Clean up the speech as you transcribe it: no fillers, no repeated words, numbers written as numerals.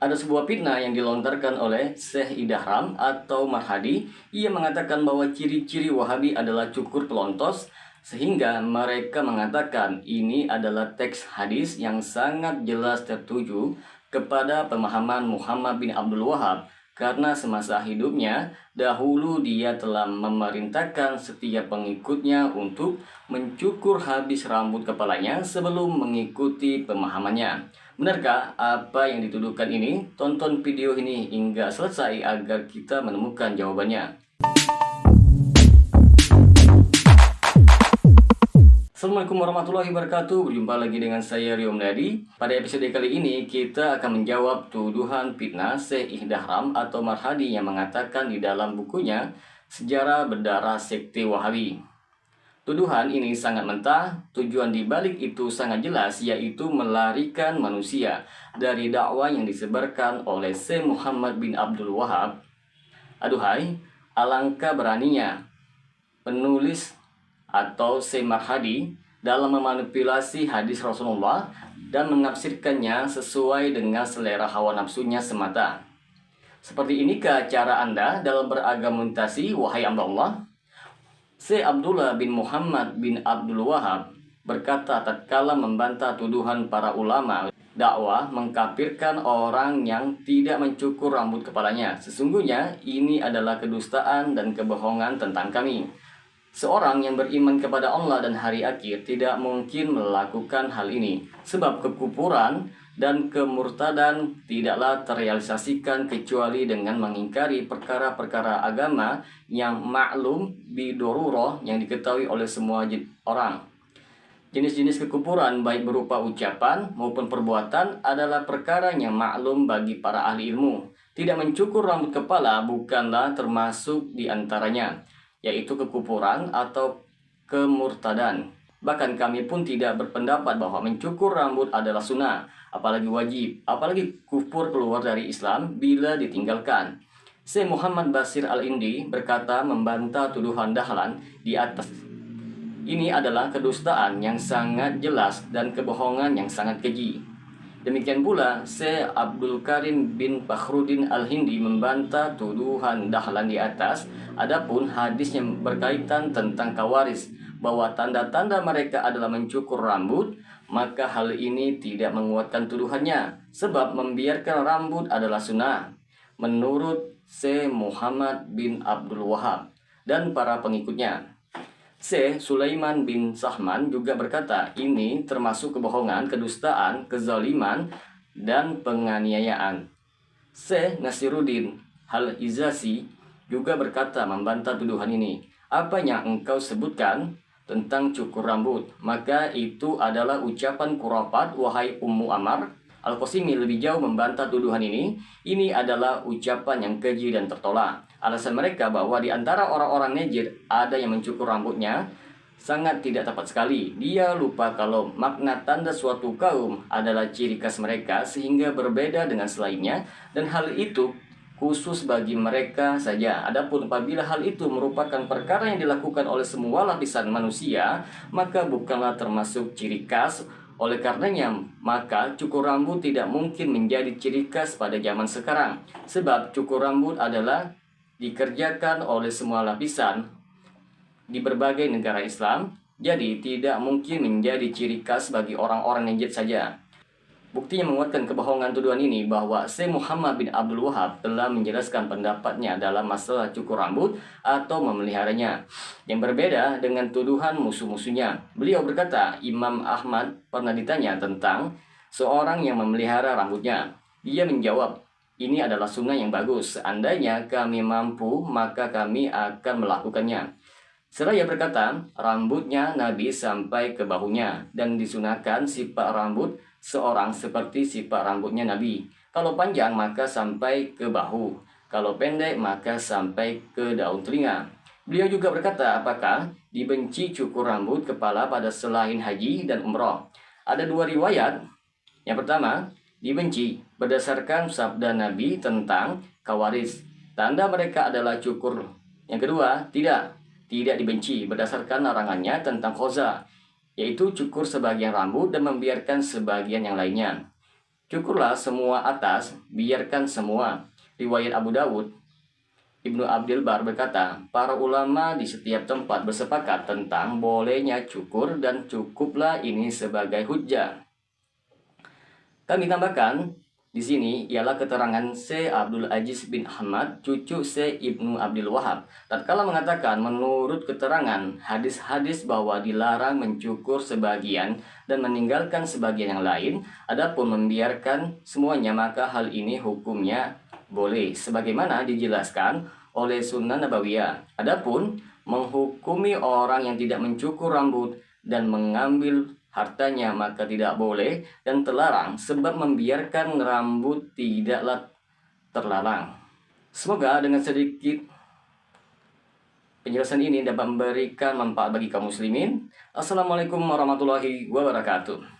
Ada sebuah fitnah yang dilontarkan oleh Syekh Idahram atau Marhadi. Ia mengatakan bahwa ciri-ciri Wahabi adalah cukur pelontos, sehingga mereka mengatakan ini adalah teks hadis yang sangat jelas tertuju kepada pemahaman Muhammad bin Abdul Wahab, karena semasa hidupnya dahulu dia telah memerintahkan setiap pengikutnya untuk mencukur habis rambut kepalanya sebelum mengikuti pemahamannya. Benarkah apa yang dituduhkan ini? Tonton video ini hingga selesai agar kita menemukan jawabannya. Assalamualaikum warahmatullahi wabarakatuh. Berjumpa lagi dengan saya Rio Mdadi. Pada episode kali ini kita akan menjawab tuduhan fitnah Syekh Idahram atau Marhadi yang mengatakan di dalam bukunya Sejarah Berdarah Sekte Wahabi. Tuduhan ini sangat mentah, tujuan dibalik itu sangat jelas, yaitu melarikan manusia dari dakwah yang disebarkan oleh Syekh Muhammad bin Abdul Wahab. Aduhai, alangkah beraninya penulis atau Syekh Marhadi dalam memanipulasi hadis Rasulullah dan menafsirkannya sesuai dengan selera hawa nafsunya semata. Seperti inikah cara Anda dalam berargumentasi, wahai hamba Allah? Syekh Abdullah bin Muhammad bin Abdul Wahab berkata tatkala membantah tuduhan para ulama dakwah mengkafirkan orang yang tidak mencukur rambut kepalanya. Sesungguhnya ini adalah kedustaan dan kebohongan tentang kami. Seorang yang beriman kepada Allah dan hari akhir tidak mungkin melakukan hal ini, sebab kekufuran dan kemurtadan tidaklah terrealisasikan kecuali dengan mengingkari perkara-perkara agama yang maklum bidorurah yang diketahui oleh semua orang. Jenis-jenis kekufuran baik berupa ucapan maupun perbuatan adalah perkara yang maklum bagi para ahli ilmu. Tidak mencukur rambut kepala bukanlah termasuk di antaranya, yaitu kekufuran atau kemurtadan. Bahkan kami pun tidak berpendapat bahwa mencukur rambut adalah sunnah, apalagi wajib, apalagi kufur keluar dari Islam bila ditinggalkan. Syekh Muhammad Basir Al-Indi berkata membantah tuduhan Dahlan di atas. Ini adalah kedustaan yang sangat jelas dan kebohongan yang sangat keji. Demikian pula Syekh Abdul Karim bin Fakhruddin Al-Hindi membantah tuduhan Dahlan di atas. Adapun hadis yang berkaitan tentang Khawarij bahwa tanda-tanda mereka adalah mencukur rambut, maka hal ini tidak menguatkan tuduhannya, sebab membiarkan rambut adalah sunnah menurut Syekh Muhammad bin Abdul Wahab dan para pengikutnya. Syekh Sulaiman bin Sahman juga berkata ini termasuk kebohongan, kedustaan, kezaliman, dan penganiayaan. Syekh Nasiruddin Al-Izazi juga berkata membantah tuduhan ini. Apa yang engkau sebutkan tentang cukur rambut, maka itu adalah ucapan kurafat, wahai Ummu Ammar. Al-Qasimi lebih jauh membantah tuduhan ini. Ini adalah ucapan yang keji dan tertolak. Alasan mereka bahwa di antara orang-orang Najd ada yang mencukur rambutnya sangat tidak tepat sekali. Dia lupa kalau makna tanda suatu kaum adalah ciri khas mereka sehingga berbeda dengan selainnya, dan hal itu khusus bagi mereka saja. Adapun apabila hal itu merupakan perkara yang dilakukan oleh semua lapisan manusia, maka bukanlah termasuk ciri khas. Oleh karenanya, maka cukur rambut tidak mungkin menjadi ciri khas pada zaman sekarang, sebab cukur rambut adalah dikerjakan oleh semua lapisan di berbagai negara Islam, jadi tidak mungkin menjadi ciri khas bagi orang-orang Najd saja. Bukti yang menguatkan kebohongan tuduhan ini bahwa Syekh Muhammad bin Abdul Wahab telah menjelaskan pendapatnya dalam masalah cukur rambut atau memeliharanya, yang berbeda dengan tuduhan musuh-musuhnya. Beliau berkata, Imam Ahmad pernah ditanya tentang seorang yang memelihara rambutnya. Dia menjawab, ini adalah sunnah yang bagus. Seandainya kami mampu, maka kami akan melakukannya. Seraya berkata, rambutnya Nabi sampai ke bahunya, dan disunahkan sifat rambut seorang seperti sifat rambutnya Nabi. Kalau panjang maka sampai ke bahu, kalau pendek maka sampai ke daun telinga. Beliau juga berkata, apakah dibenci cukur rambut kepala pada selain haji dan umroh? Ada dua riwayat. Yang pertama, dibenci berdasarkan sabda Nabi tentang Khawarij. Tanda mereka adalah cukur. Yang kedua, tidak dibenci berdasarkan larangannya tentang Khoza, yaitu cukur sebagian rambut dan membiarkan sebagian yang lainnya. Cukurlah semua atas, biarkan semua. Riwayat Abu Dawud. Ibnu Abdil Bar berkata, para ulama di setiap tempat bersepakat tentang bolehnya cukur dan cukuplah ini sebagai hujjah. Kami tambahkan di sini ialah keterangan Syekh Abdul Aziz bin Ahmad, cucu Syekh Ibnu Abdul Wahab. Tatkala mengatakan menurut keterangan hadis-hadis bahwa dilarang mencukur sebagian dan meninggalkan sebagian yang lain, adapun membiarkan semuanya maka hal ini hukumnya boleh, sebagaimana dijelaskan oleh Sunnah Nabawiyah. Adapun menghukumi orang yang tidak mencukur rambut dan mengambil hartanya maka tidak boleh dan terlarang, sebab membiarkan rambut tidaklah terlarang. Semoga dengan sedikit penjelasan ini dapat memberikan manfaat bagi kaum muslimin. Assalamualaikum warahmatullahi wabarakatuh.